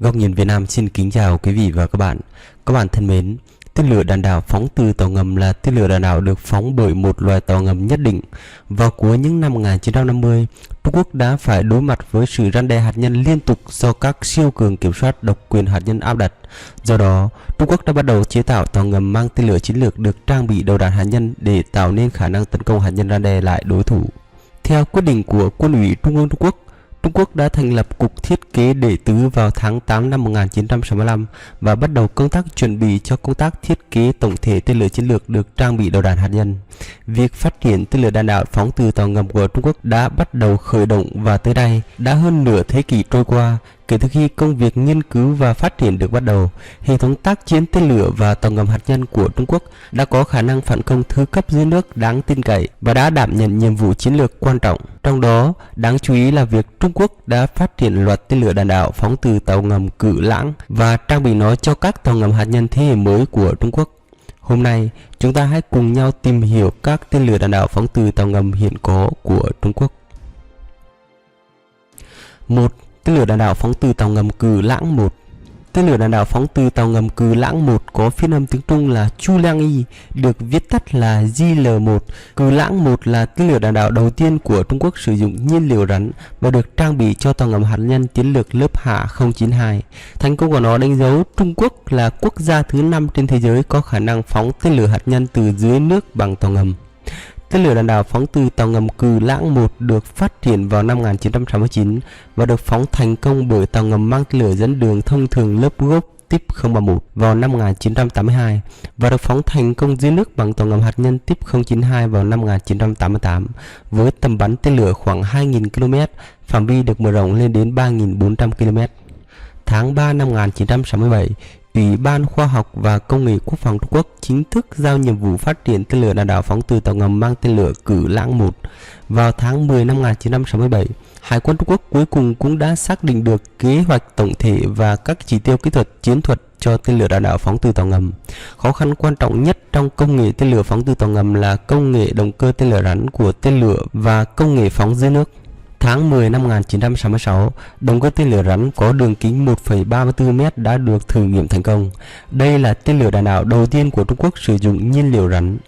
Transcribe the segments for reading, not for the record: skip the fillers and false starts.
Góc nhìn Việt Nam xin kính chào quý vị và các bạn. Các bạn thân mến, tên lửa đạn đạo phóng từ tàu ngầm là tên lửa đạn đạo được phóng bởi một loài tàu ngầm nhất định. Vào cuối những năm 1950, Trung Quốc đã phải đối mặt với sự răn đe hạt nhân liên tục do các siêu cường kiểm soát độc quyền hạt nhân áp đặt. Do đó, Trung Quốc đã bắt đầu chế tạo tàu ngầm mang tên lửa chiến lược được trang bị đầu đạn hạt nhân để tạo nên khả năng tấn công hạt nhân răn đe lại đối thủ. Theo quyết định của Quân ủy Trung ương Trung Quốc đã thành lập Cục Thiết kế Đệ tứ vào tháng 8 năm 1965 và bắt đầu công tác chuẩn bị cho công tác thiết kế tổng thể tên lửa chiến lược được trang bị đầu đạn hạt nhân. Việc phát triển tên lửa đạn đạo phóng từ tàu ngầm của Trung Quốc đã bắt đầu khởi động và tới nay đã hơn nửa thế kỷ trôi qua. Kể từ khi công việc nghiên cứu và phát triển được bắt đầu, hệ thống tác chiến tên lửa và tàu ngầm hạt nhân của Trung Quốc đã có khả năng phản công thứ cấp dưới nước đáng tin cậy và đã đảm nhận nhiệm vụ chiến lược quan trọng. Trong đó, đáng chú ý là việc Trung Quốc đã phát triển loạt tên lửa đạn đạo phóng từ tàu ngầm Cự Lãng và trang bị nó cho các tàu ngầm hạt nhân thế hệ mới của Trung Quốc. Hôm nay, chúng ta hãy cùng nhau tìm hiểu các tên lửa đạn đạo phóng từ tàu ngầm hiện có của Trung Quốc. 1. Tên lửa đạn đạo phóng từ tàu ngầm Cự Lãng 1. Tên lửa đạn đạo phóng từ tàu ngầm Cự Lãng 1 có phiên âm tiếng Trung là Chu Liang Y, được viết tắt là JL-1. Cự Lãng 1 là tên lửa đạn đạo đầu tiên của Trung Quốc sử dụng nhiên liệu rắn và được trang bị cho tàu ngầm hạt nhân chiến lược lớp Hạ 092. Thành công của nó đánh dấu Trung Quốc là quốc gia thứ 5 trên thế giới có khả năng phóng tên lửa hạt nhân từ dưới nước bằng tàu ngầm. Tên lửa đạn đạo phóng từ tàu ngầm Cự Lãng 1 được phát triển vào năm 1969 và được phóng thành công bởi tàu ngầm mang tên lửa dẫn đường thông thường lớp Gốc Tip 031 vào năm 1982 và được phóng thành công dưới nước bằng tàu ngầm hạt nhân Tip 092 vào năm 1988 với tầm bắn tên lửa khoảng 2.000 km, phạm vi được mở rộng lên đến 3.400 km. Tháng 3 năm 1967, Ủy ban Khoa học và Công nghệ Quốc phòng Trung Quốc chính thức giao nhiệm vụ phát triển tên lửa đạn đạo phóng từ tàu ngầm mang tên lửa Cự Lãng 1. Vào tháng 10 năm 1967, Hải quân Trung Quốc cuối cùng cũng đã xác định được kế hoạch tổng thể và các chỉ tiêu kỹ thuật chiến thuật cho tên lửa đạn đạo phóng từ tàu ngầm. Khó khăn quan trọng nhất trong công nghệ tên lửa phóng từ tàu ngầm là công nghệ động cơ tên lửa rắn của tên lửa và công nghệ phóng dưới nước. Tháng 10 năm 1966, động cơ tên lửa rắn có đường kính 1,34 m đã được thử nghiệm thành công. Đây là tên lửa đạn đạo đầu tiên của Trung Quốc sử dụng nhiên liệu rắn.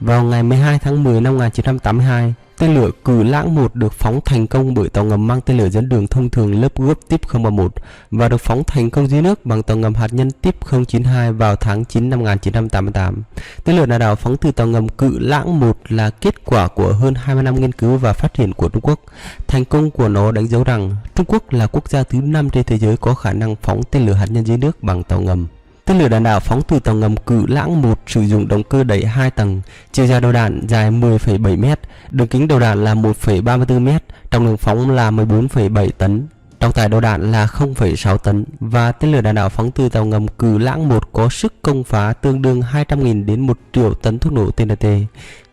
Vào ngày 12 tháng 10 năm 1982, tên lửa Cự Lãng 1 được phóng thành công bởi tàu ngầm mang tên lửa dẫn đường thông thường lớp Gốc Tip 031 và được phóng thành công dưới nước bằng tàu ngầm hạt nhân Tip 092 vào tháng 9 năm 1988. Tên lửa đạn đạo phóng từ tàu ngầm Cự Lãng 1 là kết quả của hơn 20 năm nghiên cứu và phát triển của Trung Quốc. Thành công của nó đánh dấu rằng Trung Quốc là quốc gia thứ 5 trên thế giới có khả năng phóng tên lửa hạt nhân dưới nước bằng tàu ngầm. Tên lửa đạn đạo phóng từ tàu ngầm Cự Lãng 1 sử dụng động cơ đẩy 2 tầng, chiều dài đầu đạn dài 10,7 m, đường kính đầu đạn là 1,34 m, trọng lượng phóng là 14,7 tấn, trọng tải đầu đạn là 0,6 tấn và tên lửa đạn đạo phóng từ tàu ngầm Cự Lãng 1 có sức công phá tương đương 200.000 đến 1 triệu tấn thuốc nổ TNT.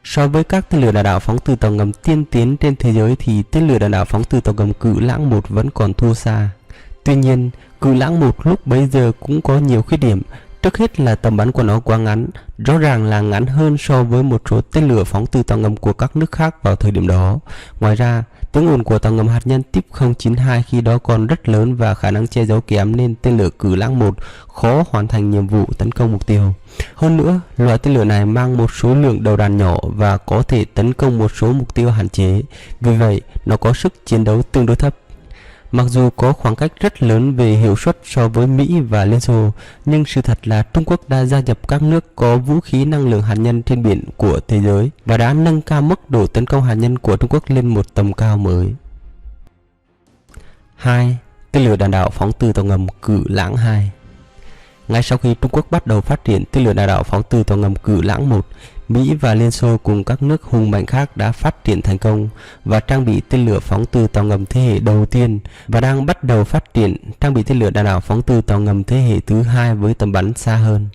So với các tên lửa đạn đạo phóng từ tàu ngầm tiên tiến trên thế giới thì tên lửa đạn đạo phóng từ tàu ngầm Cự Lãng 1 vẫn còn thua xa. Tuy nhiên, Cự Lãng 1 lúc bấy giờ cũng có nhiều khuyết điểm. Trước hết là tầm bắn của nó quá ngắn, rõ ràng là ngắn hơn so với một số tên lửa phóng từ tàu ngầm của các nước khác vào thời điểm đó. Ngoài ra, tiếng ồn của tàu ngầm hạt nhân Tip 092 khi đó còn rất lớn và khả năng che giấu kém nên tên lửa Cự Lãng 1 khó hoàn thành nhiệm vụ tấn công mục tiêu. Hơn nữa, loại tên lửa này mang một số lượng đầu đạn nhỏ và có thể tấn công một số mục tiêu hạn chế. Vì vậy, nó có sức chiến đấu tương đối thấp. Mặc dù có khoảng cách rất lớn về hiệu suất so với Mỹ và Liên Xô, nhưng sự thật là Trung Quốc đã gia nhập các nước có vũ khí năng lượng hạt nhân trên biển của thế giới và đã nâng cao mức độ tấn công hạt nhân của Trung Quốc lên một tầm cao mới. 2. Tên lửa đạn đạo phóng từ tàu ngầm Cự Lãng 2. Ngay sau khi Trung Quốc bắt đầu phát triển tên lửa đạn đạo phóng từ tàu ngầm Cự Lãng 1, Mỹ và Liên Xô cùng các nước hùng mạnh khác đã phát triển thành công và trang bị tên lửa phóng từ tàu ngầm thế hệ đầu tiên và đang bắt đầu phát triển trang bị tên lửa đạn đạo phóng từ tàu ngầm thế hệ thứ 2 với tầm bắn xa hơn.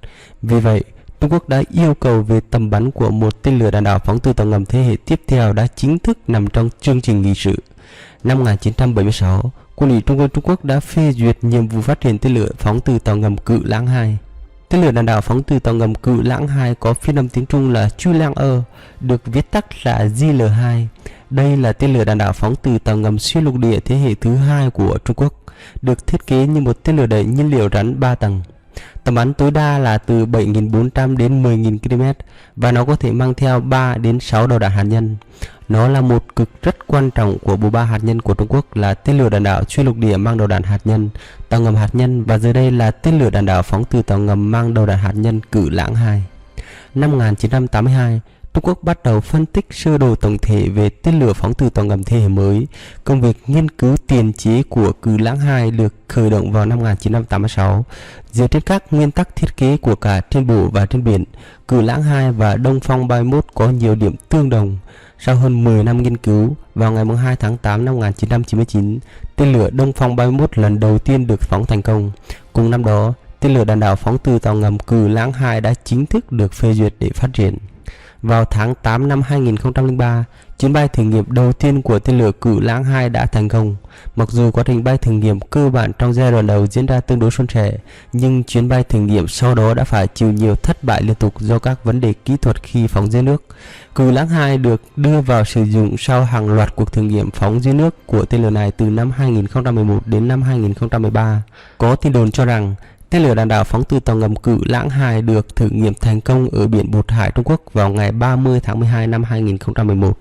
Vì vậy, Trung Quốc đã yêu cầu về tầm bắn của một tên lửa đạn đạo phóng từ tàu ngầm thế hệ tiếp theo đã chính thức nằm trong chương trình nghị sự. Năm 1976, Quân ủy Trung ương Trung Quốc đã phê duyệt nhiệm vụ phát triển tên lửa phóng từ tàu ngầm Cự Lãng 2. Tên lửa đạn đạo phóng từ tàu ngầm Cự Lãng 2 có phiên âm tiếng Trung là Chu Lang Ơ, được viết tắt là JL2. Đây là tên lửa đạn đạo phóng từ tàu ngầm xuyên lục địa thế hệ thứ hai của Trung Quốc, được thiết kế như một tên lửa đẩy nhiên liệu rắn 3 tầng. Tầm bắn tối đa là từ 7.400 đến 10.000 km và nó có thể mang theo 3 đến 6 đầu đạn hạt nhân. Nó là một cực rất quan trọng của bộ ba hạt nhân của Trung Quốc là tên lửa đạn đạo xuyên lục địa mang đầu đạn hạt nhân, tàu ngầm hạt nhân và giờ đây là tên lửa đạn đạo phóng từ tàu ngầm mang đầu đạn hạt nhân Cự Lãng 2. Năm 1982, Trung Quốc bắt đầu phân tích sơ đồ tổng thể về tên lửa phóng từ tàu ngầm thế hệ mới. Công việc nghiên cứu tiền chế của Cự Lãng 2 được khởi động vào năm 1986. Dựa trên các nguyên tắc thiết kế của cả trên bộ và trên biển, Cự Lãng 2 và Đông Phong 31 có nhiều điểm tương đồng. Sau hơn 10 năm nghiên cứu, vào ngày 2 tháng 8 năm 1999, tên lửa Đông Phong 31 lần đầu tiên được phóng thành công. Cùng năm đó, tên lửa đạn đạo phóng từ tàu ngầm Cự Lãng 2 đã chính thức được phê duyệt để phát triển. Vào tháng 8 năm 2003, chuyến bay thử nghiệm đầu tiên của tên lửa Cự Lãng 2 đã thành công. Mặc dù quá trình bay thử nghiệm cơ bản trong giai đoạn đầu diễn ra tương đối suôn sẻ, nhưng chuyến bay thử nghiệm sau đó đã phải chịu nhiều thất bại liên tục do các vấn đề kỹ thuật khi phóng dưới nước. Cự Lãng 2 được đưa vào sử dụng sau hàng loạt cuộc thử nghiệm phóng dưới nước của tên lửa này từ năm 2011 đến năm 2013. Có tin đồn cho rằng tên lửa đạn đạo phóng từ tàu ngầm Cự Lãng 2 được thử nghiệm thành công ở biển Bột Hải Trung Quốc vào ngày 30 tháng 12 năm 2011.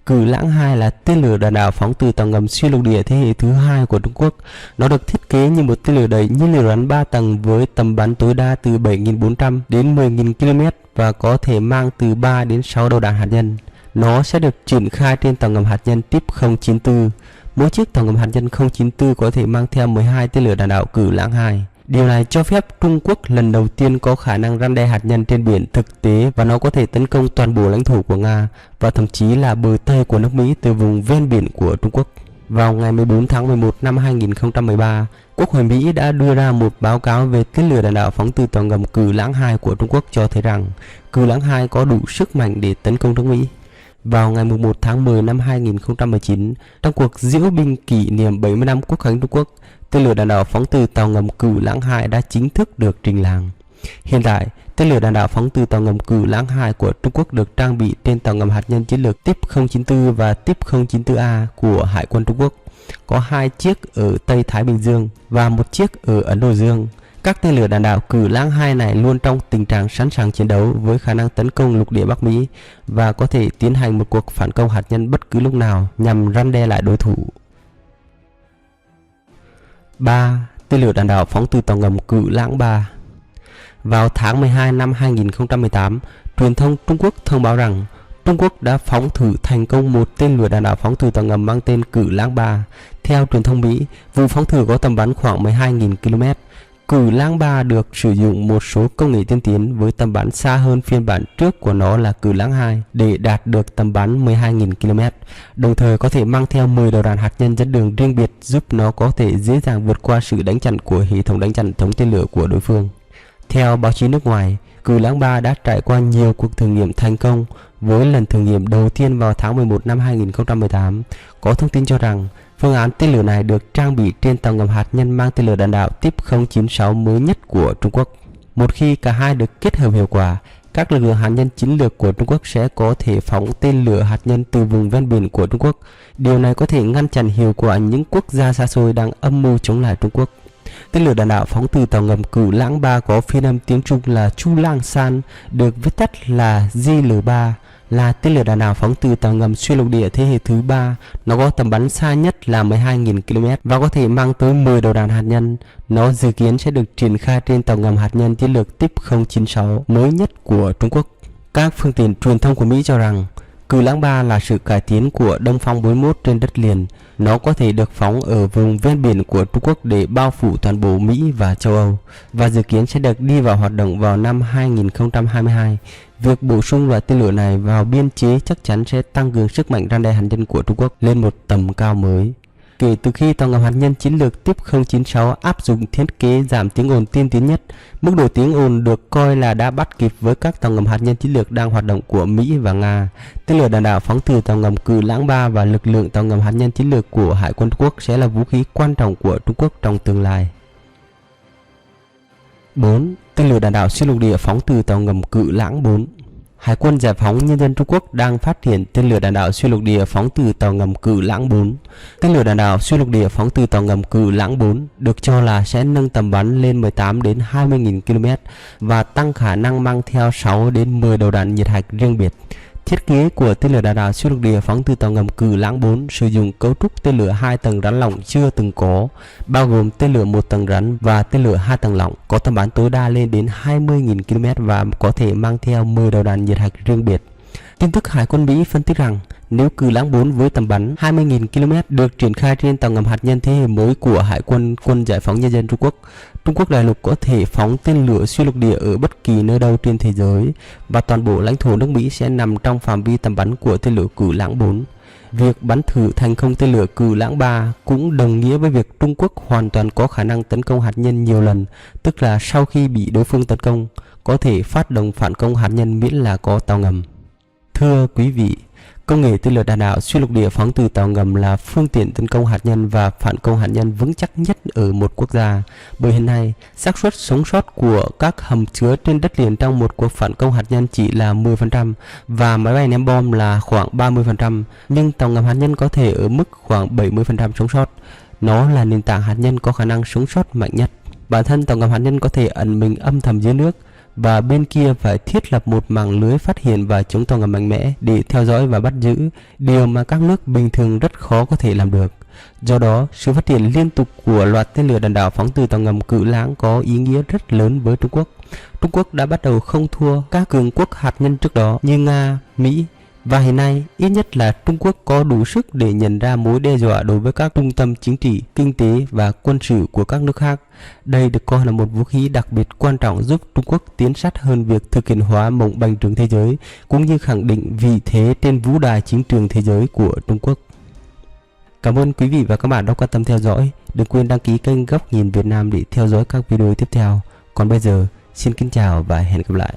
Cự Lãng 2 là tên lửa đạn đạo phóng từ tàu ngầm xuyên lục địa thế hệ thứ hai của Trung Quốc. Nó được thiết kế như một tên lửa đẩy nhiên liệu rắn 3 tầng với tầm bắn tối đa từ 7.400 đến 10.000 km và có thể mang từ 3 đến 6 đầu đạn hạt nhân. Nó sẽ được triển khai trên tàu ngầm hạt nhân Type 094. Mỗi chiếc tàu ngầm hạt nhân 094 có thể mang theo 12 tên lửa đạn đạo Cự Lãng 2. Điều này cho phép Trung Quốc lần đầu tiên có khả năng răn đe hạt nhân trên biển thực tế và nó có thể tấn công toàn bộ lãnh thổ của Nga và thậm chí là bờ Tây của nước Mỹ từ vùng ven biển của Trung Quốc. Vào ngày 14 tháng 11 năm 2013, Quốc hội Mỹ đã đưa ra một báo cáo về tên lửa đạn đạo phóng từ tàu ngầm Cự Lãng 2 của Trung Quốc cho thấy rằng Cự Lãng 2 có đủ sức mạnh để tấn công nước Mỹ. Vào ngày 1 tháng 10 năm 2019, trong cuộc diễu binh kỷ niệm 70 năm Quốc khánh Trung Quốc, tên lửa đạn đạo phóng từ tàu ngầm Cự Lãng 2 đã chính thức được trình làng. Hiện tại, tên lửa đạn đạo phóng từ tàu ngầm Cự Lãng 2 của Trung Quốc được trang bị trên tàu ngầm hạt nhân chiến lược Type 094 và Type 094A của Hải quân Trung Quốc. Có 2 chiếc ở Tây Thái Bình Dương và 1 chiếc ở Ấn Độ Dương. Các tên lửa đạn đạo Cự Lãng 2 này luôn trong tình trạng sẵn sàng chiến đấu với khả năng tấn công lục địa Bắc Mỹ và có thể tiến hành một cuộc phản công hạt nhân bất cứ lúc nào nhằm răn đe lại đối thủ. 3. Tên lửa đạn đạo phóng từ tàu ngầm Cự Lãng 3. Vào tháng 12 năm 2018, truyền thông Trung Quốc thông báo rằng Trung Quốc đã phóng thử thành công một tên lửa đạn đạo phóng từ tàu ngầm mang tên Cự Lãng 3. Theo truyền thông Mỹ, vụ phóng thử có tầm bắn khoảng 12.000 km. Cự Lãng 3 được sử dụng một số công nghệ tiên tiến với tầm bắn xa hơn phiên bản trước của nó là Cự Lãng 2 để đạt được tầm bắn 12.000 km, đồng thời có thể mang theo 10 đầu đạn hạt nhân dẫn đường riêng biệt giúp nó có thể dễ dàng vượt qua sự đánh chặn của hệ thống đánh chặn chống tên lửa của đối phương. Theo báo chí nước ngoài, Cự Lãng 3 đã trải qua nhiều cuộc thử nghiệm thành công, với lần thử nghiệm đầu tiên vào tháng 11 năm 2018. Có thông tin cho rằng phương án tên lửa này được trang bị trên tàu ngầm hạt nhân mang tên lửa đạn đạo Type 096 mới nhất của Trung Quốc. Một khi cả hai được kết hợp hiệu quả, các lực lượng hạt nhân chiến lược của Trung Quốc sẽ có thể phóng tên lửa hạt nhân từ vùng ven biển của Trung Quốc. Điều này có thể ngăn chặn hiệu quả những quốc gia xa xôi đang âm mưu chống lại Trung Quốc. Tên lửa đạn đạo phóng từ tàu ngầm Cự Lãng 3 có phiên âm tiếng Trung là Chu Lang San, được viết tắt là JL3, là tên lửa đạn đạo phóng từ tàu ngầm xuyên lục địa thế hệ thứ 3. Nó có tầm bắn xa nhất là 12.000 km và có thể mang tới 10 đầu đạn hạt nhân. Nó dự kiến sẽ được triển khai trên tàu ngầm hạt nhân chiến lược Type 096 mới nhất của Trung Quốc. Các phương tiện truyền thông của Mỹ cho rằng Cự Lãng 3 là sự cải tiến của Đông Phong 41 trên đất liền. Nó có thể được phóng ở vùng ven biển của Trung Quốc để bao phủ toàn bộ Mỹ và châu Âu và dự kiến sẽ được đi vào hoạt động vào năm 2022. Việc bổ sung loại tên lửa này vào biên chế chắc chắn sẽ tăng cường sức mạnh răn đe hạt nhân của Trung Quốc lên một tầm cao mới. Kể từ khi tàu ngầm hạt nhân chiến lược Type 096 áp dụng thiết kế giảm tiếng ồn tiên tiến nhất, mức độ tiếng ồn được coi là đã bắt kịp với các tàu ngầm hạt nhân chiến lược đang hoạt động của Mỹ và Nga. Tên lửa đạn đạo phóng từ tàu ngầm Cự Lãng 3 và lực lượng tàu ngầm hạt nhân chiến lược của Hải quân Trung Quốc sẽ là vũ khí quan trọng của Trung Quốc trong tương lai. 4. Tên lửa đạn đạo xuyên lục địa phóng từ tàu ngầm Cự Lãng 4. Hải quân Giải phóng Nhân dân Trung Quốc đang phát triển tên lửa đạn đạo xuyên lục địa phóng từ tàu ngầm Cự Lãng 4. Tên lửa đạn đạo xuyên lục địa phóng từ tàu ngầm Cự Lãng 4 được cho là sẽ nâng tầm bắn lên 18 đến 20.000 km và tăng khả năng mang theo 6 đến 10 đầu đạn nhiệt hạch riêng biệt. Thiết kế của tên lửa đạn đạo xuyên lục địa phóng từ tàu ngầm Cự Lãng 4 sử dụng cấu trúc tên lửa 2 tầng rắn lỏng chưa từng có, bao gồm tên lửa 1 tầng rắn và tên lửa 2 tầng lỏng, có tầm bắn tối đa lên đến 20.000 km và có thể mang theo 10 đầu đạn nhiệt hạch riêng biệt. Tin tức Hải quân Mỹ phân tích rằng nếu Cự Lãng 4 với tầm bắn 20.000 km được triển khai trên tàu ngầm hạt nhân thế hệ mới của Hải quân Quân Giải phóng Nhân dân Trung Quốc đại lục có thể phóng tên lửa xuyên lục địa ở bất kỳ nơi đâu trên thế giới và toàn bộ lãnh thổ nước Mỹ sẽ nằm trong phạm vi tầm bắn của tên lửa Cự Lãng 4. Việc bắn thử thành công tên lửa Cự Lãng 3 cũng đồng nghĩa với việc Trung Quốc hoàn toàn có khả năng tấn công hạt nhân nhiều lần, tức là sau khi bị đối phương tấn công, có thể phát động phản công hạt nhân miễn là có tàu ngầm. Thưa quý vị, công nghệ tên lửa đạn đạo xuyên lục địa phóng từ tàu ngầm là phương tiện tấn công hạt nhân và phản công hạt nhân vững chắc nhất ở một quốc gia. Bởi hiện nay, xác suất sống sót của các hầm chứa trên đất liền trong một cuộc phản công hạt nhân chỉ là 10% và máy bay ném bom là khoảng 30%, nhưng tàu ngầm hạt nhân có thể ở mức khoảng 70% sống sót. Nó là nền tảng hạt nhân có khả năng sống sót mạnh nhất. Bản thân tàu ngầm hạt nhân có thể ẩn mình âm thầm dưới nước, và bên kia phải thiết lập một mạng lưới phát hiện và chống tàu ngầm mạnh mẽ để theo dõi và bắt giữ, điều mà các nước bình thường rất khó có thể làm được. Do đó, sự phát triển liên tục của loạt tên lửa đạn đạo phóng từ tàu ngầm Cự Lãng có ý nghĩa rất lớn với Trung Quốc. Trung Quốc đã bắt đầu không thua các cường quốc hạt nhân trước đó như Nga, Mỹ, và hiện nay ít nhất là Trung Quốc có đủ sức để nhận ra mối đe dọa đối với các trung tâm chính trị, kinh tế và quân sự của các nước khác. Đây được coi là một vũ khí đặc biệt quan trọng giúp Trung Quốc tiến sát hơn việc thực hiện hóa mộng bành trướng thế giới, cũng như khẳng định vị thế trên vũ đài chính trường thế giới của Trung Quốc. Cảm ơn quý vị và các bạn đã quan tâm theo dõi. Đừng quên đăng ký kênh Góc Nhìn Việt Nam để theo dõi các video tiếp theo. Còn bây giờ, xin kính chào và hẹn gặp lại.